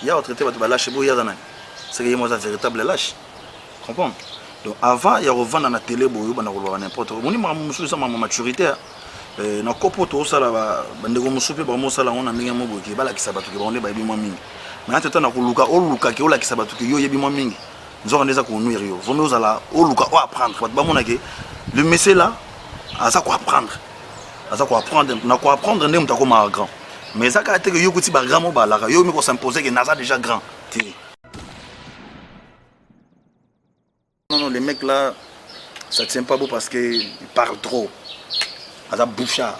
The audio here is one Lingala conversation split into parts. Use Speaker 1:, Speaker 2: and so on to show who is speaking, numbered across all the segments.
Speaker 1: Il y a traité de lâche, il y a c'est que moi un véritable lâche. Comprends? Donc avant il y a revendre dans la télé boyo bana ko n'importe quoi. Moni ma musu ça ma maturité. Na kopo to ça là bandeko musu pe ba mo sala on na ndenge mo boki bala kisabatu ke ba on ba yebi mo mingi. Mais attends na ko luka o luka ke o la kisabatu ke yo yebi mo mingi. Nous on déjà ko nuire yo. Vaut mieux ala o luka o apprendre. Ba mona ke le monsieur là a ça quoi apprendre. A ça quoi apprendre, na quoi apprendre ndem ta ko ma grand. Mais ça ka te que yo ko ti ba grand mo ba la yo mi ko s'imposer que naza déjà grand. Non, les mecs là, ça tient pas beau parce qu'ils parlent trop. À la bouchard.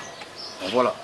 Speaker 1: Voilà.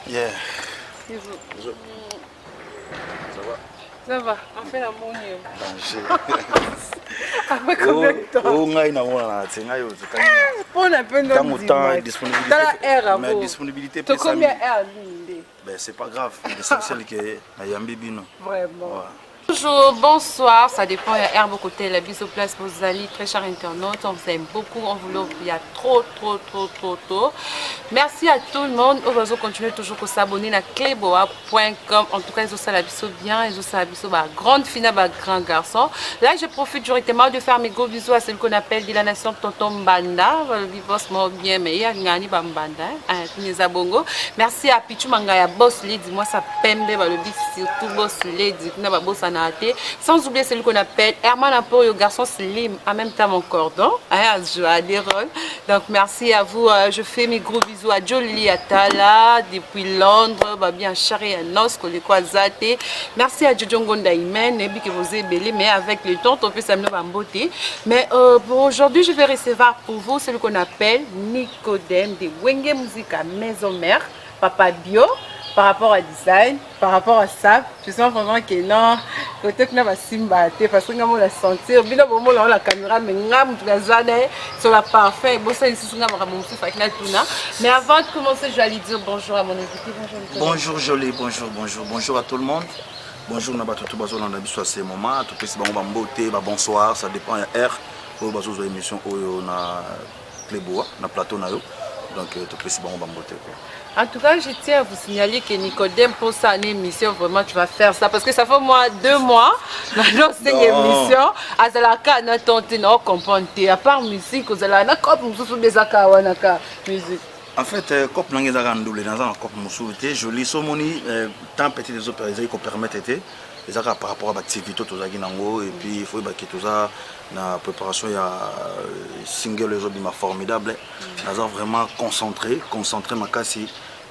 Speaker 1: Yeah. Ça va?
Speaker 2: Ça va, on fait la monnaie.
Speaker 1: Après combien de temps? Oh, on a une
Speaker 2: pour la peine de
Speaker 1: temps, disponibilité.
Speaker 2: Dans la air,
Speaker 1: mais disponibilité.
Speaker 2: Tu as combien d'air?
Speaker 1: Ben, c'est pas grave. L'essentiel que Yambi Bino.
Speaker 2: Vraiment.
Speaker 1: Ouais.
Speaker 2: Bonjour, bonsoir, ça dépend, il y a Herbe côté, la bise au place pour Zali, très chers internautes, on vous aime beaucoup, on vous l'offre, il y a trop. Merci à tout le monde, on va continuer toujours à s'abonner à cleboa.com, en tout cas, ils ont ça la bise bien, ils ont ça la bise grande fille, grand garçon. Là, je profite directement de faire mes gros bisous à celle qu'on appelle de la nation Tonton Mbanda, le vivant bien, mais il y a Ngani Bambanda, Bongo. Merci à Pichu Mangaya, Boss Lady, moi ça pembe, le bis surtout Boss Lady, Boss sans oublier celui qu'on appelle Herman Apo, le garçon slim, en même temps mon cordon, à des rôles. Donc merci à vous, je fais mes gros bisous à Jolie Atala, depuis Londres, bien Charé à Nos, Zate. Merci à Jojo Ngonda Imen, et que vous êtes belé, mais avec le temps, on peut s'amener en beauté. Mais pour aujourd'hui, je vais recevoir pour vous celui qu'on appelle Nicodème de Wenge Musica Maison Mère, Papa Bio. Par rapport à design, par rapport à ça, je sens vraiment que non, côté que nous va simbater parce que nous allons la sentir. Bien au moment où la caméra, mais nous allons sur la parfait. Bon ça ici, nous allons mais avant de commencer, je vais aller dire bonjour à mon invité.
Speaker 1: Bonjour Jolie, bonjour à tout le monde. Bonjour Naba tout bazo dans la à ces moments. Tout petit bon beauté, bonsoir, ça dépend de l'air. Au bazo de l'émission on a Cléboa, on a plateau na yo. Donc tout petit bon beauté quoi.
Speaker 2: En tout cas, je tiens à vous signaler que Nicodème, pour sa émission, vraiment, tu vas faire ça. Parce que ça fait moi 2 mois, dans cette émission, à la canne, on comprend. À part musique, vous allez musique.
Speaker 1: En fait, cop n'engage double dans un cop musulté, je lis son moni, tant petit des opérations qui permettent de les par rapport à l'activité tout ça et puis il faut que tout ça la préparation il y a single les autres formidable nous vraiment concentré ma casse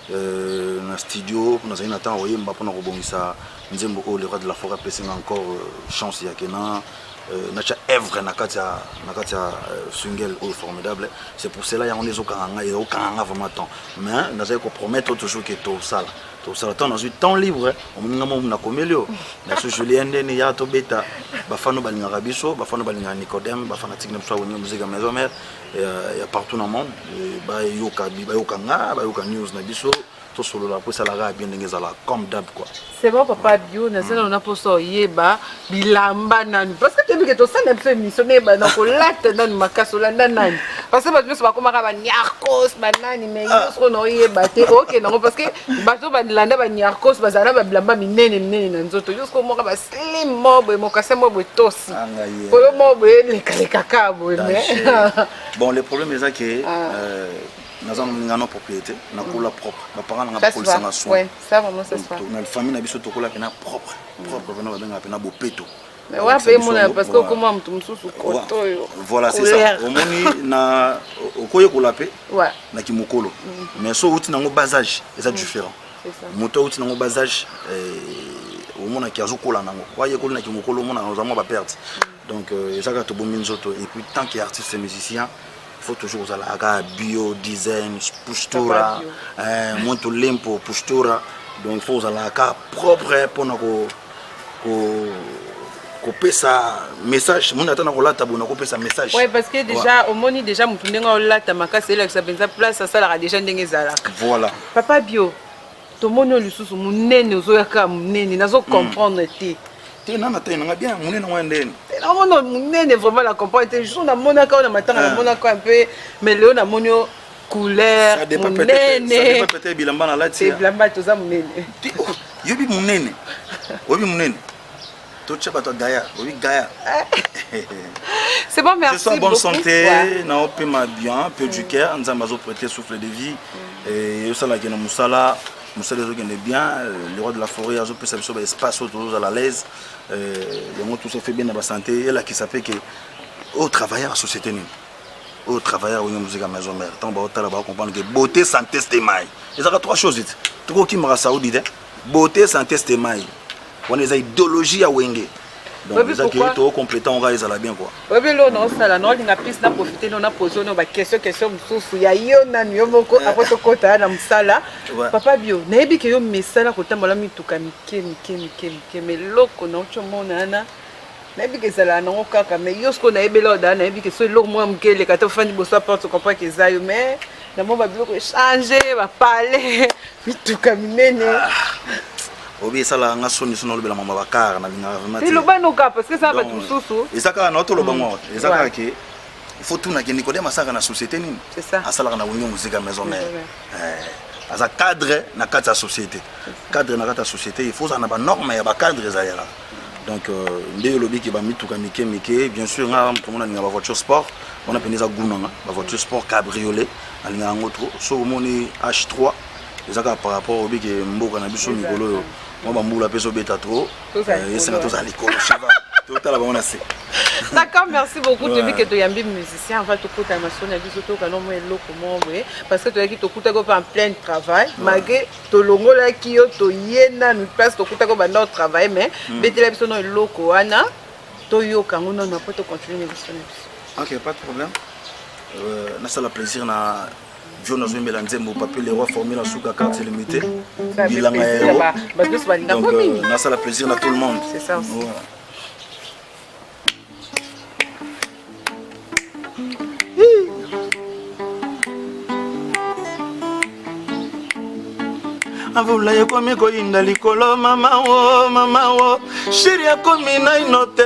Speaker 1: dans le studio nous avons attend voyez mba pour rebondir nzembo le roi de la forêt PC encore chance ya kena nacha œuvre nakata single formidable c'est pour cela il y a on est au kanga vraiment temps mais nous avons promettre toujours que tout ça tout ça dans un temps libre on na komelio na so Julien ndeni ya to beta bafano balinga biso bafano balinga Nicodème bafana tikne so wonyo musique maison mère ya partout dans le monde ba yoka news na biso tout solo la pour ça la bien ndengeza la comme d'hab quoi
Speaker 2: c'est bon papa bio na ça on a pour ça yeba bilamba nani parce que tu dis que tout ça n'a pas missionné ba na ko lata nani makasola nani parce que ba biso ba komaka ba nyarkos ba nani mais yo no yeba te OK non parce que ba to ba landa ba nyarkos ba zala ba bilamba minene na nzoto yo ko moka ba slim mobo mokase mobo tosi pour le mobo le kaka mais
Speaker 1: bon le problème est ça que naza na non propriété na kola propre ba parents na
Speaker 2: Ça se
Speaker 1: kolisa
Speaker 2: voit.
Speaker 1: na soin
Speaker 2: Ouais, ça vraiment ça se voit.
Speaker 1: na famille na biso tokola pena propre propre pena ba benga pena bopeto.
Speaker 2: Mais ouais, paye mon parce que comment tout mususu koto.
Speaker 1: Voilà, c'est ça. Au moni na okoye kolape.
Speaker 2: Ouais.
Speaker 1: Na kimokolo. Mais so outi nango basage, c'est différent.
Speaker 2: C'est ça.
Speaker 1: Moto outi nango basage au mona ki azukola nango. Waye kola na kimokolo mona ozamo ba perdre. Donc ezaka to bomi nzoto et puis tant qu'artiste et musicien, il faut toujours usala aka bio design, postura, monto limpo, postura. Donc il faut usala aka propre pour nako kopesa message mon attend kolata bona kopesa message.
Speaker 2: Ouais, parce que déjà au moni déjà mutu ndenga olata makasi là que ça benza place ça la déjà ndenge zala.
Speaker 1: Voilà.
Speaker 2: Papa bio to moni lisusu munene ozoyaka munene nazo comprendre te.
Speaker 1: Te nana te nga bien munene ngwendene.
Speaker 2: Na moni munene vraiment la comprendre te juste na mona ka na matanga na mona ka un peu mais léo na moni couleur munene.
Speaker 1: Ça dépend peut-être bilamba na lati.
Speaker 2: C'est bilamba toza munene.
Speaker 1: Yobi munene. Obi munene. Tout ça, Gaïa. Oui, Gaïa.
Speaker 2: C'est bon, merci.
Speaker 1: Que ce soit bonne
Speaker 2: beaucoup.
Speaker 1: santé,
Speaker 2: Ouais.
Speaker 1: na ope ma bien, peu du cœur, nous avons prêté souffle de vie. Et ça là qui est Moussala, Moussala qui est bien, le roi de la forêt, a pu s'apercevoir espace autour à la l'aise. Les mots tout se fait bien dans la santé. Et là qui s'appelle que au travailleur à la société nous. Au travailleur où nous musique à maison mère. Tant bah là bas comprendre que beauté, santé, c'est maille. Il y a trois choses. Tout qui m'a saoudi, beauté, santé, c'est maille. On a des idéologies à Wenge. Donc, les acquis sont complétants, on va les aller bien quoi.
Speaker 2: Oui, là, on a ça, on a plus profité, on a posé nos questions, il y a un yomoko, après tout côté, on a ça. Papa bio, n'ayez que yo message là, côté moi là, mi tout mais loko non, tu m'en as na. N'ayez que ça là, non kaka, mais yo ce qu'on a ébé là, n'ayez que ce loko moi m'ké les quatre fois ni bossa porte, comprends que ça yo, mais d'abord va bio changer, va parler, mi tout caminer.
Speaker 1: Obi ça là nga soni sono lobela mama bakara na binga vraiment.
Speaker 2: C'est le banoka parce que ça va tout sousou.
Speaker 1: Ezaka na to lobango. Ezaka ke il faut tout na ke Nicodème ça na société nini.
Speaker 2: C'est ça.
Speaker 1: Asala na union musique à maison mère. Asa cadre na kata société. Cadre na kata société, il faut ça na ba norme ya ba cadre za yala. Donc ndé lobi ki ba mituka mike bien sûr nga pour na ba voiture sport, on a peneza gunanga, ba voiture sport cabriolet, alinga ngotro so moni H3. Ezaka par rapport au big mboka na biso mikolo. Moi, je suis bêta trop.
Speaker 2: D'accord, merci beaucoup. Tu dis que tu es un musicien. On va te coûter à ma sonne, parce que tu as dit que tu es en plein travail. Malgré que tu as dit que tu es en plein travail, mais tu es en loco. Tu es en continuer.
Speaker 1: Ok, pas de problème. C'est un plaisir. Je n'ai jamais lancé mon papier, les rois formés dans la carte limitée. Il a donc, c'est le plaisir à tout le monde.
Speaker 2: C'est ça aussi.
Speaker 1: Avula yekomi koyinda likolo mama wo shiri yakomi na inote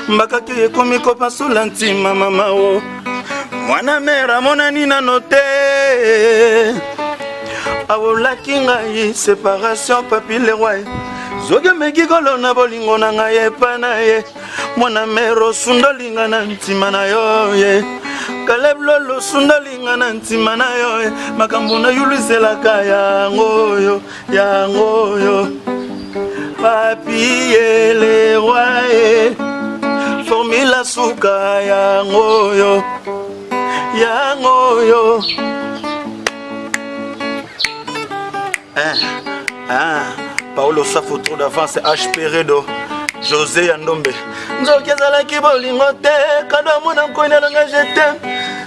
Speaker 1: mbakaki yekomi kopasula ntima mama wo mwana mera monani nano te awolaki ngai séparation papi le roi zoge mekikolo na bolingo na ngai epa na ye mwana mera osundolinga na ntima na yo ye Kaleb lolo sundolinga na ntima na yo ye makambo na yuluselaka yango yo papi le roi formila suka yango yo Paolo Safo trop d'avance HP Redo José Yandombe Nzoki ezalaki bolingo te kado mona nkoni elonga je t'aime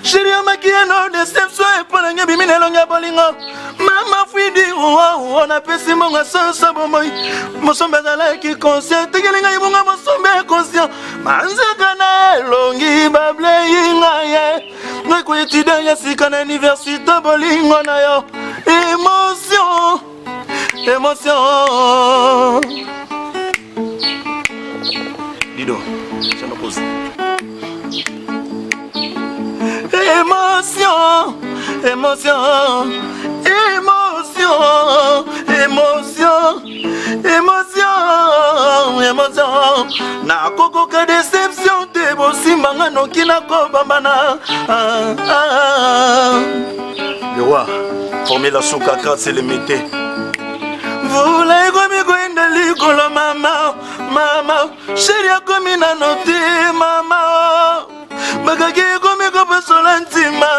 Speaker 1: chéri amaki eno déception epola nge bimi nelonga bolingo mama fuidi on apesi mbongo soso bomoi mosombe ezalaki conscient tekelinga ibunga mosombe conscient manzaka na elongi bablei ngaye ngai koyetude ya sika na université bolingo na yo émotion Dido, je me pose. Émotion. Na koko ka déception te bosimanga noki nakobambana le roi formé la suka 4 c'est le mété vula ekomi koenda likolo mama mama sheri akomi nano te mama bakaki ekomi kopasola ntima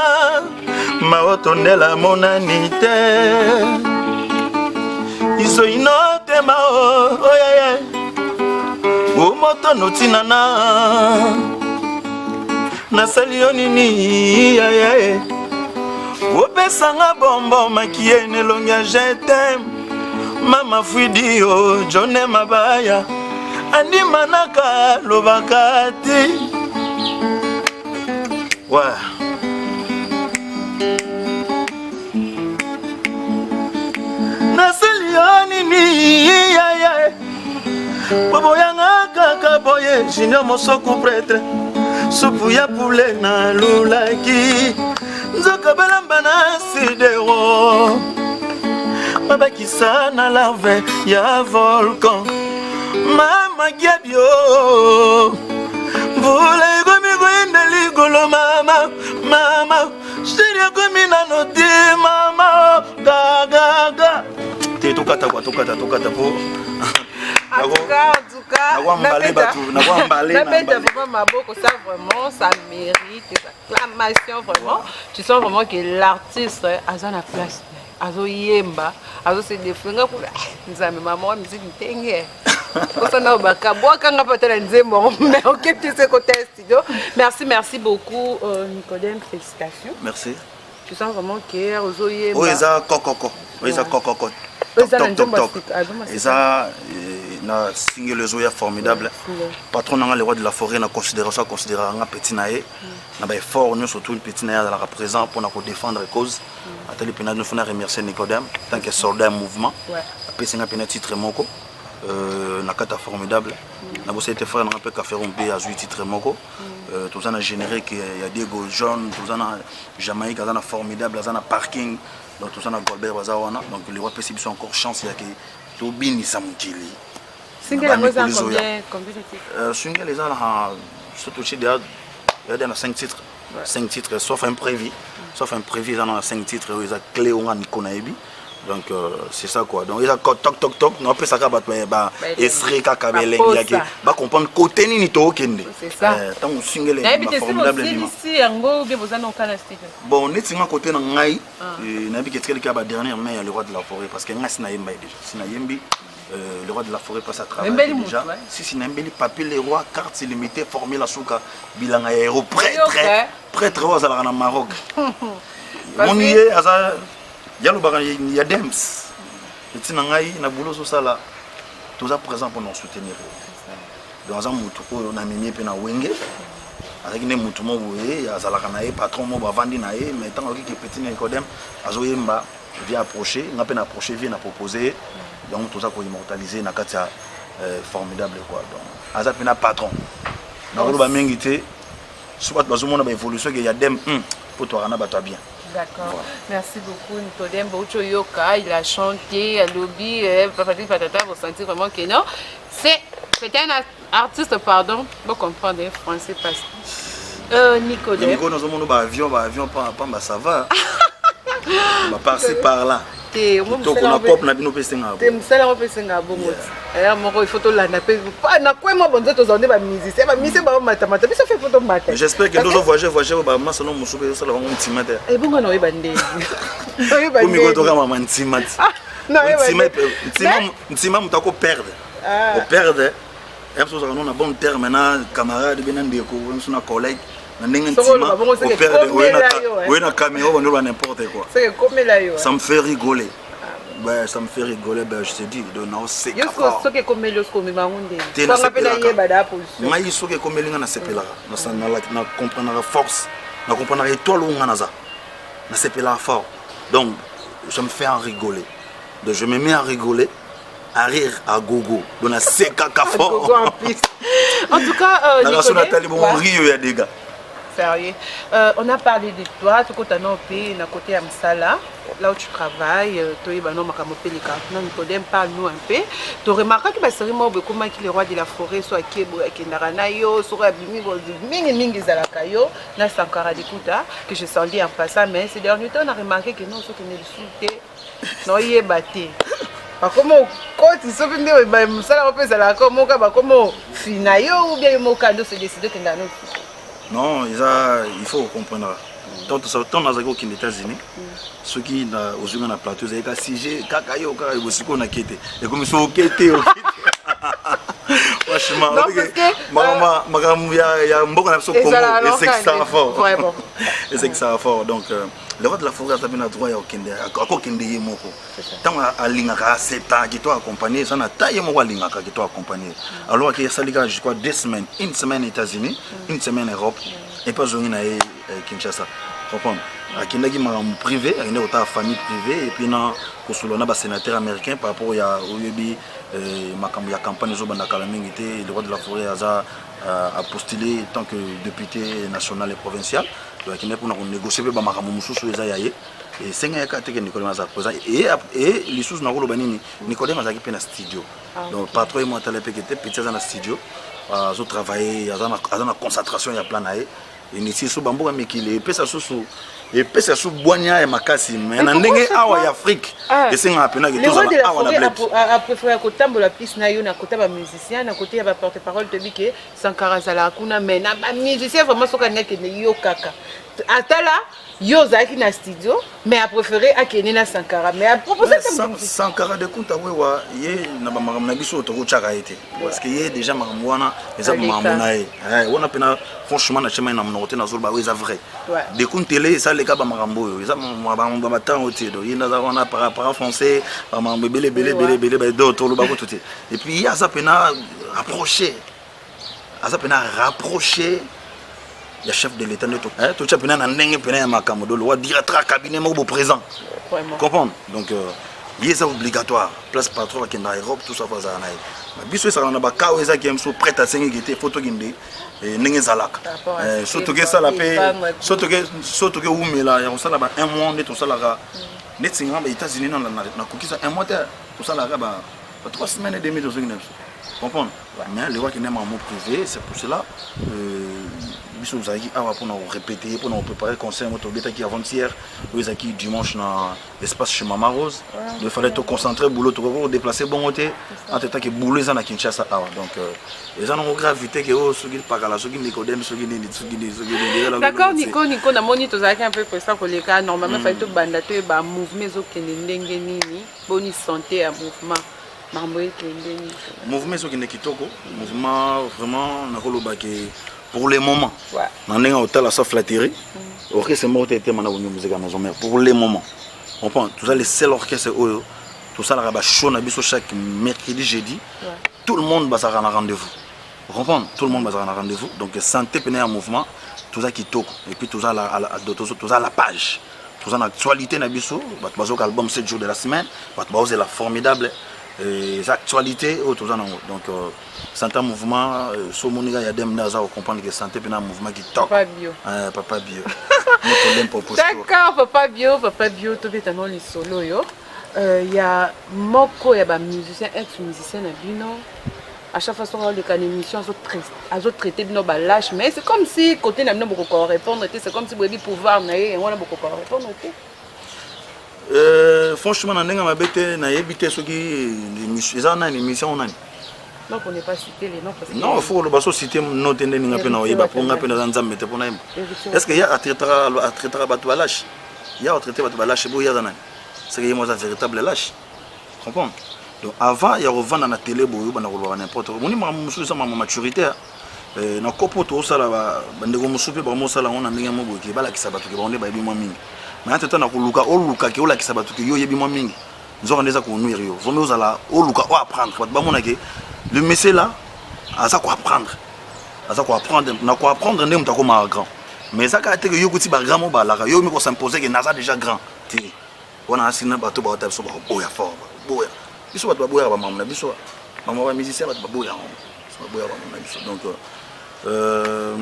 Speaker 1: maotondela monani te iso inotema oyaye omoto notinana nasali yo nini yaye opesanga bombo makie nelongi ya jetem mama fwidi yo jone mabaya andimanaka lobaka te ouais. Nasali yo nini yaye boboyanga kaka boye junior mosoku prêtre supu ya poule na lulaki nzoka balamba na sidero babakisa na larve ya volcan mama giabio mvula ekomi koenda likolo mama mama sheri akomi nano te mama gagaga te tokata po
Speaker 2: En tout cas, ça vraiment, ça mérite des acclamations vraiment. Tu sens vraiment que l'artiste a sa place. Azo yemba, azo se défendre pour nous amener maman musique n'tengue. Quand on a au bacabo, quand on a peut-être un zémo, mais ok, tu sais côté studio. Merci beaucoup Nicodème, félicitations.
Speaker 1: Merci.
Speaker 2: Tu sens vraiment que azo yemba.
Speaker 1: Oui, ça coco. Oui, ça coco. Toc. Et ça, na single zoya formidable. Patron dans le roi de la forêt na considérer un petit naé. Na ba fort nous surtout une petit naé la représent pour na défendre cause. Atali pena nous faut remercier Nicodème tant que soldat mouvement. Après c'est un titre moko. Na kata formidable. Na bossé été frère na peu ka faire un peu à titre moko. Tout ça a généré qu'il y a Diego John, tout ça na Jamaïque, ça na formidable, ça na parking. Donc tout ça na Golbert Bazawana. Donc les rois possibles sont encore chance il y a que Tobini Samukili.
Speaker 2: Single la combien de titres?
Speaker 1: Single les a surtout chez il y a 5 titres. 5 titres sauf un prévu. Sauf un prévu ils en 5 titres ils a clé on a Nikonaebi. Donc c'est ça quoi. Donc ils a toc on peut ça ba esri kaka beleng yaki ba comprendre côté ni to kende.
Speaker 2: C'est ça.
Speaker 1: Tant single est formidable
Speaker 2: ici ngo bien besoin dans kana studio.
Speaker 1: Bon net singa côté na ngai na bi ketkeli ka ba dernière mais le roi de la forêt parce que ngai sina yemba déjà. Sina yembi le roi de la forêt passe à travers déjà. Si Nambeli papier les rois carte illimitée formé la souka bilanga héros prêtre aux à la Maroc. Mon yé asa yalo ba ya dems. Etina ngai na boulot so sala tous à présent pour nous soutenir. Dans un mutu ko na mimi pe na wenge. Avec ne mutu mo boye azala kana e patron mo ba vandi na e mais tant que petit Nicodème azoyemba vient approcher, on a peine approché, vient à proposer. Donc tout ça pour immortaliser na katia formidable quoi. Donc azapena patron. Na ko ba mengité soit bazomona ba évolution que y a dem pour toi na bato bien.
Speaker 2: D'accord. Voilà. Merci beaucoup Nicodème Boucho Yoka, il a chanté, à lobby, patata, vous sentez vraiment que non. C'est un artiste pardon, vous comprendre français parce Nicodème.
Speaker 1: Nico nous avons ba avion pas ça va. On va passer par là. Donc on a pop na bino pesenga.
Speaker 2: Te musala pesenga bongo. Moko il faut to landa pe pas na quoi moi bonzo to zonde ba musicien ba mise ba matamata biso fait photo mata.
Speaker 1: J'espère que nous voyager ba masalo musube sala ba ntimata.
Speaker 2: Eh bongo na oyeba ndenge. Oyeba
Speaker 1: ndenge. Komi ko to kama mantimata.
Speaker 2: Na oyeba.
Speaker 1: Ntima mutako perdre. Au perdre. Et parce que nous on a bon terme na camarade bena ndeko on na collègue. N'importe quoi. Ça me fait rigoler. Ben, ça me fait rigoler, ben, je te dis, de non, c'est que donc, je me fais en rigoler. Donc, je me mets à rigoler, à rire à gogo. Donc, c'est caca fort.
Speaker 2: En tout cas,
Speaker 1: Nicodème, il y a des gars.
Speaker 2: férié. On a parlé de toi, tout côté non pays, na côté Amsala, là où tu travailles, toi et Banon Makamopelika. Non, Nicodème, parle-nous un peu. Tu remarques que c'est vraiment comment le roi de la forêt soit Kebo, Kendaranayo, soit Bimi, Mingi Zalakayo, na Sankara Dikuta, que je sentais en passant, mais ces derniers temps, on a remarqué que non, ce qui n'est non, il est battu. Comment quand ils sont venus, ça va faire comment finayo ou bien mon cadeau se décider que
Speaker 1: non, il faut comprendre. Tant que on a aux États-Unis, ceux qui ont un plateau, ils ont sigé, kakayo, kakayo, c'est qu'on a quitté. Et comme ils sont quittés, franchement, il y a un bon absent comme et c'est que ça va fort. Vraiment. Et c'est que ça va fort. Donc, le roi de la forêt a bien droit à Kende, à quoi Kende est mort. Tant à Lingaka, 7 ans qui t'a accompagné, ça n'a taillé mon Lingaka qui t'a accompagné. Alors qu'il y a ça, je crois, 2 semaines, une semaine aux États-Unis, une semaine en Europe, et pas une à Kinshasa. Comprendre? À Kindaki m'a privé, à une autre famille privée, et puis non, qu'on a sénateur américain par rapport à ma campagne le roi de la forêt a postulé en tant que député national et provincial. Donc il pour négocier avec et c'est un cas que Nicodème a présent et les choses n'a pas Nicodème a été dans studio. Donc patron et moi t'allais petit dans studio, à travailler, à la concentration il y a plein d'ailleurs. Et ici sous bambou mais qu'il est pesa sous boigna et makasi mais na ndenge awa ya Afrique et c'est un peu na que tous awa na blague
Speaker 2: a préféré à côté la piste na yo na côté ba musicien na côté ba porte-parole te dit que Sankara Zala kuna mais na ba musicien vraiment soka nek ne yo kaka atala yo zaki na studio mais a préféré à Kenya na Sankara mais a proposé
Speaker 1: Sankara de Kunta wewa ye na ba magam na biso to chaka été parce que ye déjà magamwana eza mamunae on a pena franchement na chemin na mnoté na zolba oui c'est vrai de Kuntele ça les cas ba magambo eza ba matan otedo yina za on a par français ba mambe belé ba d'autres lo ba tout et puis ya ça pena rapprocher le chef de l'État ne tout tu as pena na ndenge pena ya makambo do loi directeur cabinet mo présent comprendre donc c'est obligatoire place patron qui dans Europe tout ça va ça na biso ça na ba kawe za qui sont prêt à signer qui photo ginde ndenge zalaka surtout que ça la paix surtout que umela ya ça là ba un mois net tout ça là net singa ba États-Unis na kokisa un mois tout ça là ba 3 semaines et demie de ce comprendre mais le roi qui n'est pas mon privé c'est pour cela biso zaki awa pour nous répéter pour nous préparer concert moto beta qui avant-hier nous aki dimanche dans l'espace chez Mama Rose il fallait te concentrer boulot te déplacer bon côté en tant que boulot ça na Kinshasa awa donc les gens ont gravité que oh soki pakala soki Nicodème soki
Speaker 2: d'accord Nico na moni to zaki un peu pour ça pour les cas normalement fallait to banda to ba mouvement zo kende ndenge nini boni santé à mouvement
Speaker 1: mouvement soki ne kitoko mouvement vraiment na koloba ke pour le moment on est au la sauf flatterie orchestre mort était mana musique à maison mère pour le moment on prend tout ça les seuls orchestres tout ça la show na biso chaque mercredi jeudi tout le monde va s'arranger rendez-vous vous comprenez tout le monde va s'arranger rendez-vous donc santé peine en mouvement tout ça qui toque et puis tout ça tout ça la page tout ça l'actualité na biso bazo album 7 jours de la semaine bazo la formidable les actualités autour de nous donc santé mouvement so moniga ya dem naza comprendre que santé pena mouvement qui top papa bio
Speaker 2: d'accord papa bio to beta non les solo yo ya moko ya ba musicien ex musicien na bino à chaque fois sur les canaux émission azo traiter bino ba lâche mais c'est comme si côté na bino beaucoup répondre c'est comme si vous avez pouvoir na et on a beaucoup répondre
Speaker 1: franchement na ndenge mabete na yebite soki eza na émission nani
Speaker 2: donc on n'est pas cité les noms parce que
Speaker 1: non faut le baso citer note ndenge nga pe na yeba pour nga pe na nzambe te pour na est-ce que ya traitera batu lâche ya traiter batu lâche bo ya nani c'est que moi un véritable lâche comprends donc avant ya revendre na télé boyo bana ko n'importe quoi moni musu ça ma maturité na kopo to sala ba ndeko musupe ba mo sala on na ndenge mo boki bala kisabatu ke ba on ba bi mo mingi mais en temps na kuluka oluka ke ola kisabatu ke yo yebi mo mingi nzoko ndeza ko nuire yo vomé ozala oluka o apprendre ba mona ke le monsieur là asa ko apprendre na ko apprendre ndem ta ko ma grand mais ça ka te ke yo kuti ba grand mo ba la yo mi ko s'imposer que naza déjà grand ti on a asina bato ba ta so ba boya fort boya biso bato ba boya ba mamna biso mama ba musicien bato ba boya ba boya ba mamna biso donc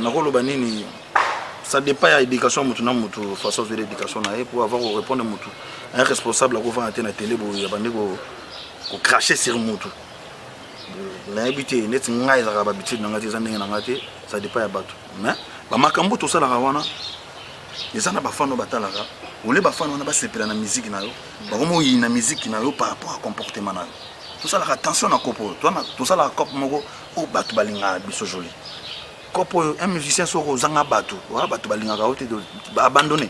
Speaker 1: na ko lo banini ça dépend de l'éducation de façon de l'éducation pour avoir répondre un responsable qui va à la télé pour cracher sur mutu. L'habitude net ngai za habitude ngati za ndenge ngati ça dépend ya bato. Mais ba makambo to sala wana les ana ba fano batalaka ole ba fano na ba sepela na musique na yo ba komo yi na musique na yo par rapport à comportement na yo. Tout ça la attention na kopo. Toi na tout ça la cop moko o bato balinga biso joli. Kopo un musicien soko zanga bato, wa bato balinga ka ote de abandonner,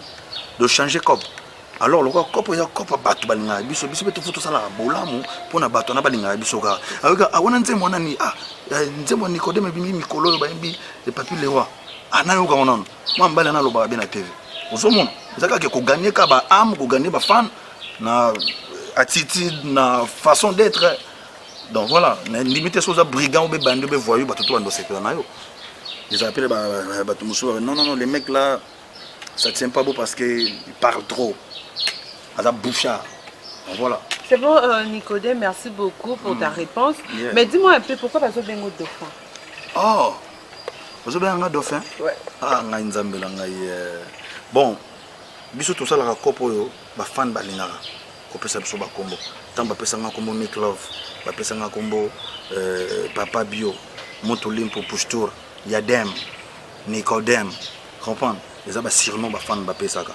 Speaker 1: de changer cop. Alors le cop ya cop bato balinga biso biso beto tout ça la bolamu pona bato na balinga biso ka. Aweka awona nzembo nani nzembo Nicodème bimi mikolo ba mbi le papi le roi. Anayo ka onono. Moi mbala na loba ba na TV. Osomona, ezaka ke ko gagner ka ba âme, ko gagner ba fan na attitude, na façon d'être. Donc voilà, limiter sur les brigands ou les bandits, les voyous, tout le monde se fait. Ils appellent non, les mecs là, ça ne tient pas beau parce qu'ils parlent trop. Ils ont bouchard. Donc voilà.
Speaker 2: C'est bon, Nicodème, merci beaucoup pour ta réponse. Yeah. Mais dis-moi un peu, pourquoi tu as besoin de dauphin?
Speaker 1: Oh, tu as besoin de dauphin?
Speaker 2: Ouais.
Speaker 1: Ah, bon, bisous tout ça, la copo, ma fan balinara. Kopesa biso ba kombo tant ba pesa nga kombo Nick Love ba pesa nga kombo Papa Bio Moto Limpo Poustour Yadem Nicodème comprendre les aba surnom ba fan ba pesa ka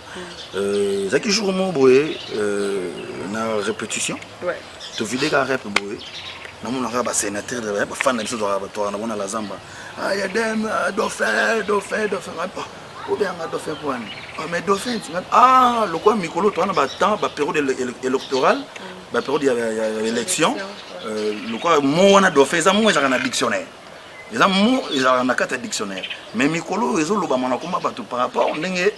Speaker 1: zaki jour mo boye na répétition
Speaker 2: ouais
Speaker 1: to vidé ka rap boye na mon ba sénateur de ba fan na biso ba to na bona la zamba Yadem dauphin pas ou bien un dauphin pour un. Mais dauphin, ah, le quoi, Mikolo, toi, on a temps, période électorale, période d'élection, le quoi, moi, on a dauphin, ça, moi, j'ai un dictionnaire. Les amours, ils ont un carte dictionnaire. Mais Mikolo, ils ont le bamana combat par rapport, on est.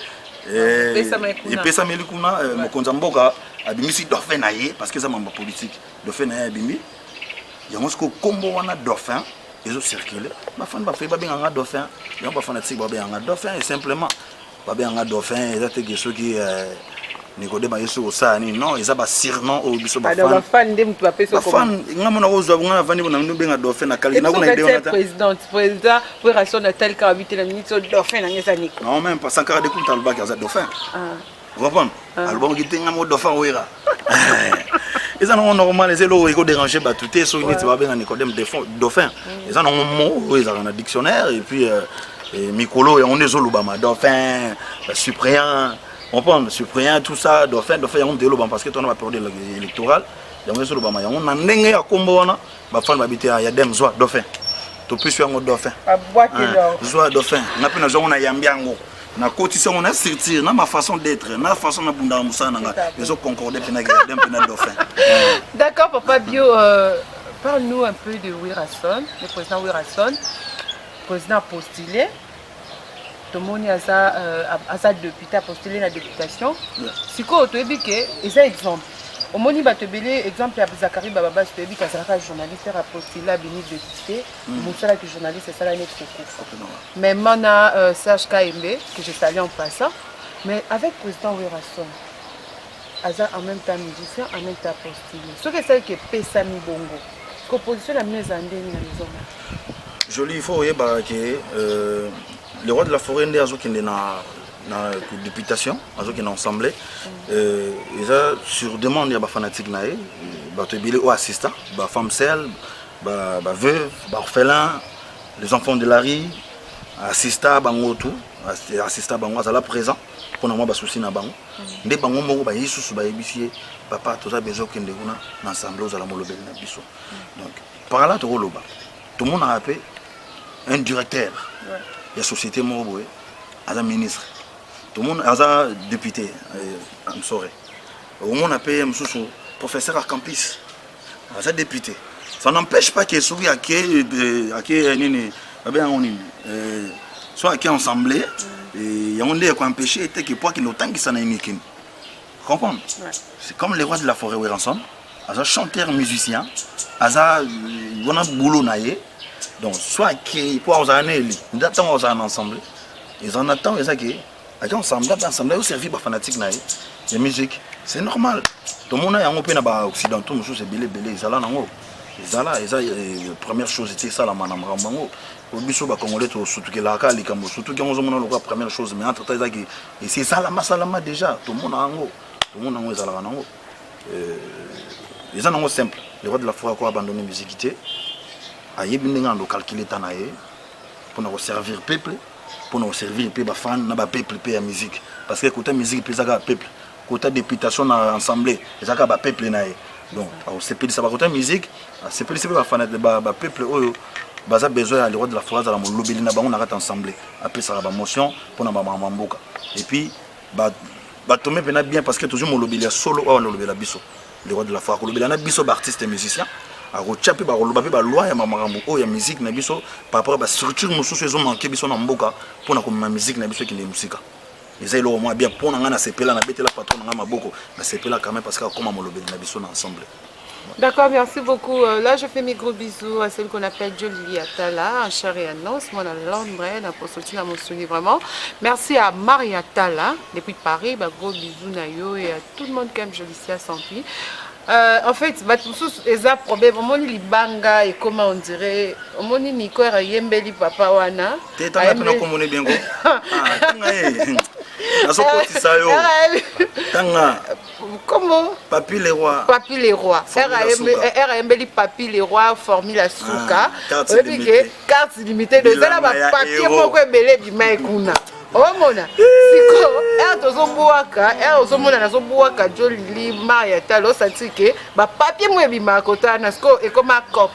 Speaker 1: Et Pesa Melikuna, Mokonzamboka, Abimisi dauphin naïe, parce que ça m'a politique. Dauphin naïe, Abimi. Il y a un combo, on a dauphin. Ils ont circulé. Ma femme va faire un dauphin. Il y a un fanatique qui va un dauphin. Et simplement, un dauphin. Ils ont ceux qui Nicodème est sur ça. Non, ils ont un surnom au biso. Ma
Speaker 2: fan, tu vas payer ça. Ma fan,
Speaker 1: il y a un dauphin.
Speaker 2: Président, pour raison de tel cas, habiter la minute, dauphin,
Speaker 1: non, même pas 100 carats de compte à l'alba qui a un dauphin. Vous comprenez? L'album qui est un dauphin, oui. Ils ont normal, ils ont dérangé, tout est sur une Nicodème dauphin. Ils ont un mot, ils ont un dictionnaire, et puis Mikolo, et on est Zolobama, dauphin, suppléant, on prend suppléant, tout ça, dauphin, il y a un déloban parce que tu as une période électorale, il y a un Zolobama, il y a un Nengue à Combo, ma femme habite à Yadem, Zoa, dauphin. Tu peux suivre un dauphin. Zoa, dauphin. On a pu nous avoir un Yambiango. Na quotidien on a sortir na ma façon d'être na façon na bunda musa nanga ils ont concordé pena dauphin.
Speaker 2: D'accord papa Bio, parle-nous un peu de Wirason, le président Wirason, président postulé. Tout le monde a sa député a postulé la députation. Si quoi tu dis que c'est un exemple. Au moni ba te belé exemple ya Zakari Bababa tu dis que ça sera journaliste a postulé à béni député, Moussala qui journaliste c'est ça la net beaucoup. Mais mana Serge KMB que je salue en passant, mais avec président Wirason. Aza en même temps musicien, en même temps postulé. Ce que c'est que Pesa Mi Bongo. Composition la mise en scène dans les zones.
Speaker 1: Joli il faut que le roi de la forêt ndé azo kende na députation azo kende ensemble ils a sur demande ya ba fanatique naé ba to bilé au assistant ba femme seule ba veuve ba orphelin les enfants de la rue assistant bango tout assistant bango azala présent pour na moi ba souci na bango ndé bango moko ba yisusu ba yebisier papa toza besoin kende kuna na ensemble aux ala molobeli na biso donc par là to loba tout le monde a appelé un directeur de la société Moboé, un ministre, tout le monde a un député, I'm sorry. Au monde a payé un professeur à campus, un député. Ça n'empêche pas qu'il soit à qui soit qui ensemble, il y a un des qui empêché et qui pour qu'il autant qui s'en est mis. Comprendre? C'est comme les rois de la forêt où ils ensemble, un chanteur musicien, un boulot naïe. Donc, soit qui pour aux années, nous attendons aux années ensemble. Ils en attendent, ils sont ensemble, ensemble, ils servent par fanatique, la musique. C'est normal. Tout le monde a un peu d'Occident, tout le monde c'est belé, ils sont là, ezala première chose c'est ça la maman mamango biso ba congolais to surtout que la ka likambo surtout que on zomona lokwa première chose mais entre temps ezaki et c'est ça la masalama déjà tout le monde nango ezala nango les gens simple les rois de la foi quoi abandonner musique té ayebi ndinga ndo calculer tanaye pour nous servir peuple pour nous servir pe ba fan na ba peuple pe ya musique parce que côté musique pe zaka peuple côté députation na assemblée zaka ba peuple naye donc au CPD ça va côté musique CPD c'est pas fan de ba peuple oyo baza besoin les rois de la foi za la lobeli na bango na kata assemblée après ça ba motion pour na ba mamboka et puis ba tomber bien parce que toujours mon lobeli solo ou lobeli la biso les rois de la foi lobeli na biso ba artiste et musicien a rochapi ba lobaba ba loi ya mamango o ya musique na biso par rapport ba structure mosusu ezo manquer biso na mboka pour na ko ma musique na biso qui ne musique ils aient au moins bien pour nga na sepela na betela patron nga maboko na sepela quand même parce que comme mon lobeli na biso na ensemble.
Speaker 2: D'accord, merci beaucoup. Là, je fais mes gros bisous à celle qu'on appelle Jolie Atala, en chair et en os. Moi, dans le Landbrain, pour sortir à mon souvenir vraiment. Merci à Marie Atala, depuis Paris. Bah, gros bisous, Nayo, et à tout le monde qui aime Jolie Sampi. En fait, les problèmes, on dit banga et comment on dirait, on dit Nico et Yembeli papa wana.
Speaker 1: T'es en train de communiquer bien quoi?
Speaker 2: Comment?
Speaker 1: Papi les rois.
Speaker 2: Papi les rois. RAMBeli Papi les rois, Formula Souka. Carte limitée. De ça, papier pour que belé du maïkouna. Oh mona. Siko, tozombuaka, ozomona nazobuaka Jolie Maria Talo satike, ba papier mo ebima kota nasko et comme cop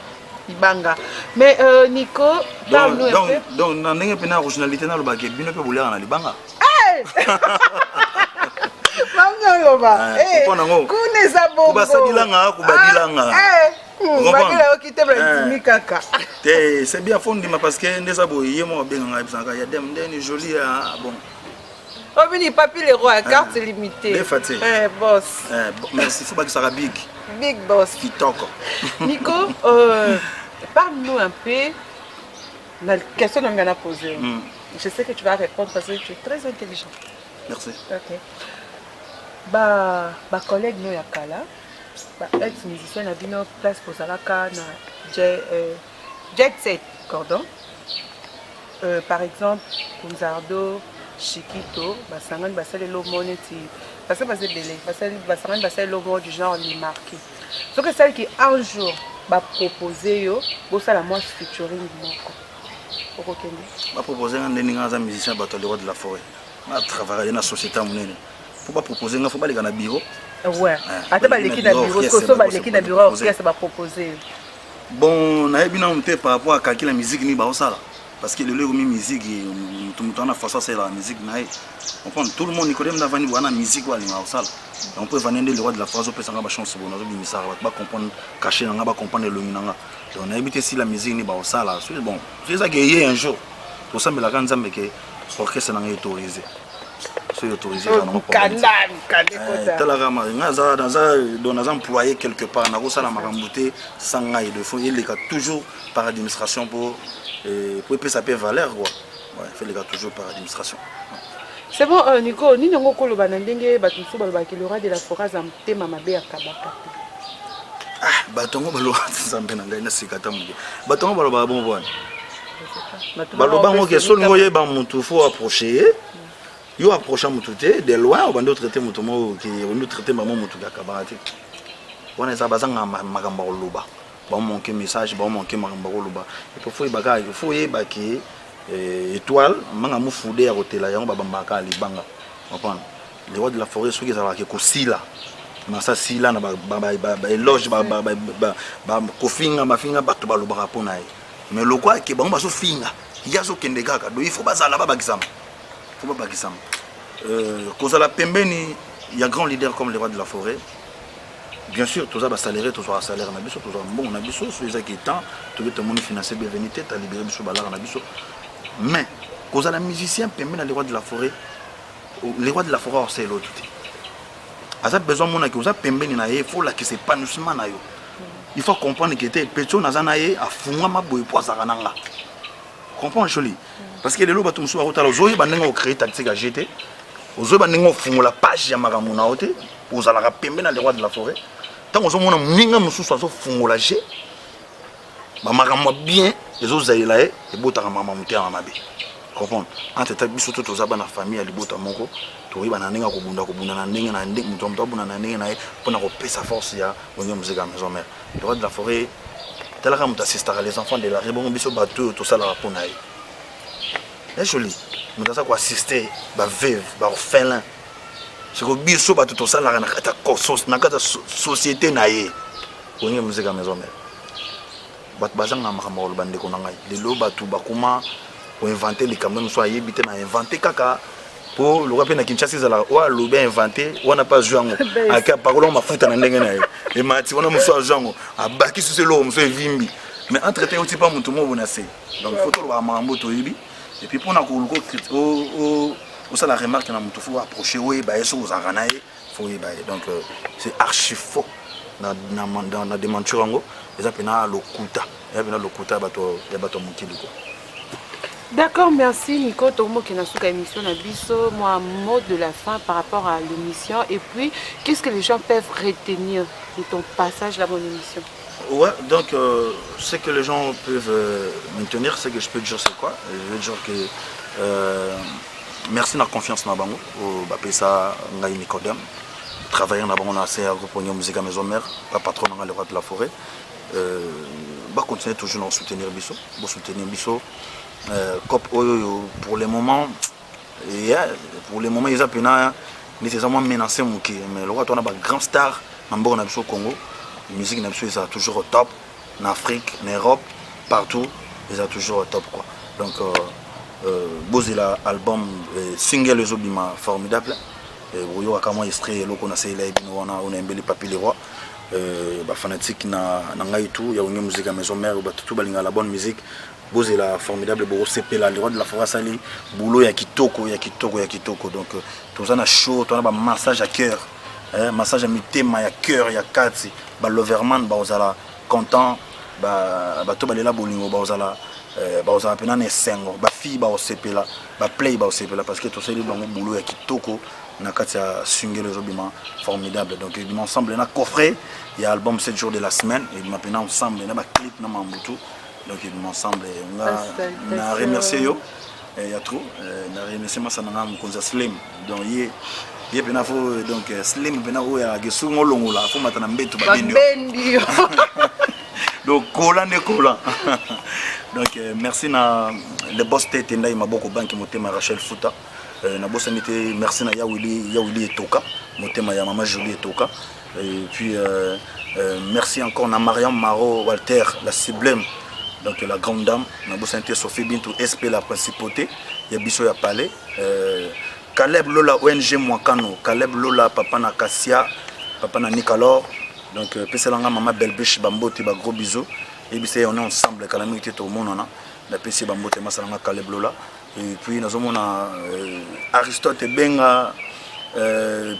Speaker 2: ibanga. Mais Nico, parle-nous un peu.
Speaker 1: Donc na ndenge pena originalité na lobake bino pe bolera na libanga. C'est bien fondé parce que les aboyés m'ont bien il y a des jolis bon.
Speaker 2: Oh vini papi les rois carte limitée. Boss.
Speaker 1: Merci faut pas que ça soit big.
Speaker 2: Big boss.
Speaker 1: Kitoko.
Speaker 2: Nico, parle-nous un peu la question qu'on m'a posée. Je sais que tu vas répondre parce que tu es très intelligent.
Speaker 1: Merci.
Speaker 2: Ok. Ba collègue no yakala, ba ex musicien na bino place pour salaka na jet set cordon. Par exemple, Kunzardo, Chiquito, ba sangan ba sale lo moneti. Parce que ba c'est belé, ba sangan ba sale lo mo du genre ni marqué. Donc c'est celle qui un jour ba proposer yo, bo sala moi featuring moko. Okokende.
Speaker 1: Ba proposer un ndinga musicien ba le roi de la forêt. Ma travailler na société monene. Faut pas proposer, il faut pas aller dans le bureau.
Speaker 2: Ouais. Attends, l'équipe dans le bureau, parce que l'équipe dans le bureau, qu'est-ce que va proposer?
Speaker 1: Bon, on a bien noté par rapport à calculer la musique ni ça là. Parce que le lieu où musique, tout le monde a fait ça, c'est la musique. On prend tout le monde, Nicolas, on a venu voir la musique ou ça. On peut venir le roi de la phrase, on peut s'en chance, on va comprendre, cacher, on va comprendre le minanga. On a évité si la musique ni ça là. Bon, c'est ça qu'il y a un jour. Pour ça, mais la grande zambé que l'orchestre n'a pas autorisé. C'est autorisé dans nos pays. Dans employé quelque part, on a la marambouté sans gagne de fond. Il est toujours par administration pour que ça paie valeur. Il est toujours par administration.
Speaker 2: C'est bon, Nico, ni n'ongo kolo banandenge batusu balobaki le roi de la forêt zamte mamabe ya kabaka.
Speaker 1: Ah, batongo balo zambe na ngai na sikata muke. Batongo balo ba bon bon. Balo bango ke so ngoye ba mutu faut approcher. Yo approchant mututé de loin on va traiter mutumo qui on traiter maman mutu ka kabaka. On est abazanga makamba loba. Ba manquer message, ba manquer makamba loba. Et pour faut baka, il faut yebaki étoile manga mufude ya hôtel yango babambaka libanga. Comprendre. Les rois de la forêt ceux qui ça va ko sila. Masa sila na ba éloge ba kofinga mafinga bato balobaka pona ye. Mais le quoi que bango baso finga. Yazo kende kaka. Donc il faut bazala ba bakisama. Faut pas bakisama. Kozala pembeni il y a grands leaders comme les rois de la forêt. Bien sûr, tout ça va salérer, tout ça salaire, on a besoin, tout ça bon, on a besoin, sur les temps, tout le monde financier bien venu, tu as libéré sur balar, on a besoin. Mais, quand on a musicien, permet les rois de la forêt, c'est l'autre. À ça besoin mon que vous avez permis il faut là que c'est épanouissement na yo. Il faut comprendre que t'es personne na zanaye a funga ma boy poa zarananga. Comprends joli. Parce que les lots batum so rotala zoyi banenga créer tactique à jeter. Ozoyi banenga fungola page ya makamuna ote. Vous allez permettre les rois de la forêt. Tant que vous avez un minga mususu azo fungola G, bamakamwa bien ezozaela ye ebotaka mama motema mabe comprendre entre ta biso to toza bana famille ya libota moko toyeba na ndenge kobunda na ndenge na ndenge muto abunda na ndenge na ye mpona kopesa force ya bongo musique ya maison mère droit de la forêt talaka muto assistaka les enfants de la rue bongo biso bato tosalaka mpona ye est joli muto aza koassiste baveuve baorphelin siko biso bato tosalaka na kati ya société na ye bongo musique ya maison mère bato bazanga makambo koloba ndeko na ngai lelo bato bakoma inventer les cameroun soit yebité na inventé kaka pour le rappel na Kinshasa ezala wa lobe inventé wana pas jango aka parolo mafuta na ndenge na ye et mati wana muso jango abaki sur lo muso vimbi mais entre temps aussi pas mutu mo bonase donc photo lo mambo to yibi et puis pour na ko o ça la remarque na mutu faut approcher oui ba yeso uzanga na ye faut yiba donc c'est archi faux na démenture ngo eza pena lokuta ya pena lokuta bato ya bato mukili ko.
Speaker 2: D'accord, merci Nico. Tomo qui n'a pas émission na biso, moi mot de la fin par rapport à l'émission et puis qu'est-ce que les gens peuvent retenir de ton passage dans mon émission?
Speaker 1: Ouais, donc ce que les gens peuvent maintenir, c'est que je peux dire c'est quoi? Je veux dire que merci de la confiance dans bango, au bapesa ngai Nicodème, travailler dans bango na CA groupe musique à maison mère, pas patron dans le roi de la forêt. Bah continuer toujours à soutenir biso, soutenir biso. Pour le moment, ils ont nécessairement menacé Mouki. Mais le roi, on a un grand star au Congo. La musique est toujours au top. En Afrique, en Europe, partout, ils sont toujours au top. Quoi. Donc, Boz il a album single les obima formidable. Vous voyez comment il serait là qu'on a essayé on a un bel papier les rois. Fanatique na ngai tout, il y a une musique à maison mère, tout balinga la bonne musique. Boz est la formidable Boro CP là, le roi de la forêt sali, boulot ya kitoko. Donc tout ça na chaud, tout ça massage à cœur, massage à mitema ya cœur, ya kati, ba loverman ba ozala content, ba to balela bolingo ba ozala pena ne sengo, ba fille ba CP là, ba play ba CP là parce que tout ça les bango boulot ya kitoko na kati ya single les obima formidable. Donc il m'ensemble na coffret, il y a album 7 jours de la semaine et il m'a pena ensemble na ba clip na mambutu. Donc il m'ensemble on a remercié yo et y a trop na remercié ma sananga mukonza slim donc ye pena fo donc slim pena o ya gesungo longola fo matana mbeto babendio donc kola donc merci na le boss tete ndai maboko banki motema Rachel Futa na boss nité merci na Yawili Etoka motema ya mama Julie Etoka et puis merci encore na Mariam Maro Walter la sublime. Donc la grande dame, Nabosante Sophie Bintou SP la principauté, il y a Bisso ya Palais, Caleb Lola ONG Mwakano, Caleb Lola papa na Kassia, papa na Nicolor, donc Pesselanga maman Belbiche Bambote ba gros bisous, et puis on est ensemble calamité tout le monde on a, la PC Bambote Masalanga Caleb Lola, et puis nous avons Aristote Benga,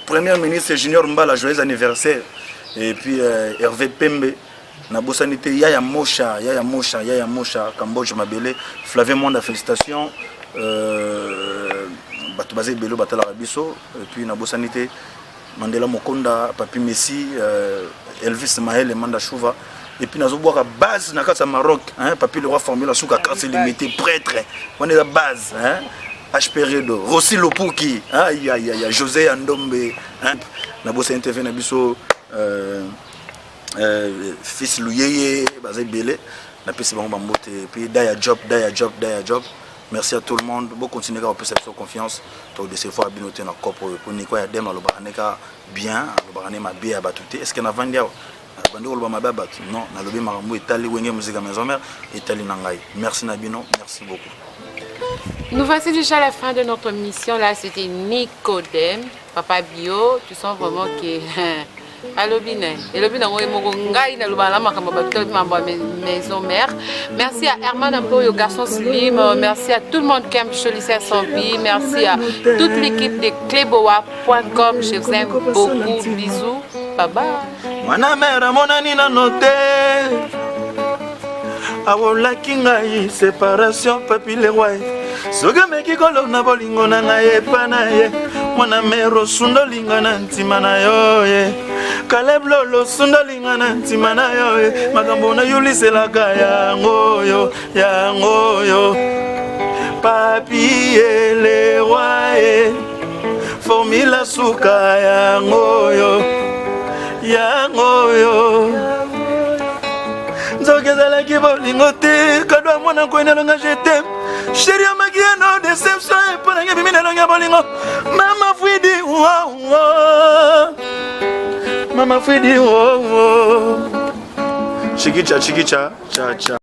Speaker 1: premier ministre Junior Mbala joyeux anniversaire, et puis Hervé Pembe. Na bosanité Yaya Mosha Cambodge Mabele Flavie Monde félicitations bato basé belo batala biso et puis na bosanité Mandela Mokonda Papi Messi Elvis Mahel Manda Chouva et puis nazo boire base na kasa Maroc hein Papi le roi formule souka carte limité prêtre on est la base hein HPRedo Rossi Lopuki hein il y a José Andombe hein na bosanité na biso fils Louyeye basé belé na pesi bango bambote et puis Daya Job merci à tout le monde bon continuer à faire cette confiance to de ces fois binoté na cop pour ni quoi ya dem lo baneka bien lo banane ma bien batute est-ce que na vandia bandi lo ba mabat non na lobi marambo etali wenge musique à maison mère etali na ngai merci na bino merci beaucoup.
Speaker 2: Nous voici déjà à la fin de notre mission là, c'était Nicodème papa bio, tu sens vraiment que maison mère. Merci à Herman Ampo, garçon slim. Merci à tout le monde qui aime Cholissé à son vie. Merci à toute l'équipe de cleboa.com. Je vous aime beaucoup. Bisous. Bye bye.
Speaker 1: Mwana mère monani na note. Awola kingai séparation papi le roi. Soga meki kolo na bolingo na ngaye panaye. mwana mero sundo linga na ntima na yo ye Caleb Lolo sundo linga na ntima na yo ye makambo na yuliselaka yango yo papi le roi formula suka yango yo Zogezala ki bolingo te kadwa mwana kwena longa je t'aime chérie magia no déception pour la gabi mina longa bolingo mama Fwidi mama Fwidi chikicha cha cha